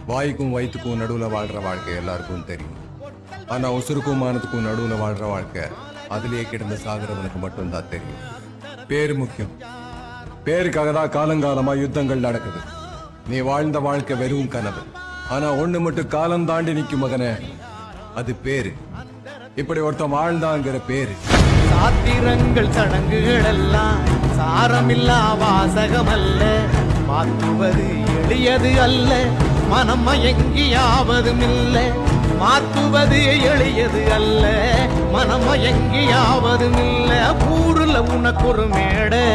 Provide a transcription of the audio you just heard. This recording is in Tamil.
வாய்க்கும் வயிற்றுக்கும் நடுவில் வாழ்ற வாழ்க்கை எல்லாருக்கும் தெரியும். ஆனா உசுருக்கும் மானத்துக்கும் நடுவில் வாழ்ற வாழ்க்கை அதிலேயே கிடந்து சாகிறவனுக்கு மட்டும்தான் தெரியும். பேரு முக்கியம். பேருக்காக தான் காலங்காலமா யுத்தங்கள் நடக்குது. நீ வாழ்ந்த வாழ்க்கை வெறும் கனவு. ஆனா ஒண்ணு மட்டும் காலம் தாண்டி நிக்கும் மகனே, அது பேரு. இப்படி ஒருத்தன் வாழ்ந்தாங்கிற பேரு. சாத்திரங்கள் சடங்குகள் எல்லாம் சாரமில்லா வாசகம் அல்ல. மாற்றுவது எளியது அல்ல, மனம் மயங்கியாவதும் இல்லை. மாற்றுவது எளியது அல்ல, மனம் மயங்கியாவதும் இல்லை. ஊருல உனக்கு ஒரு மேடை,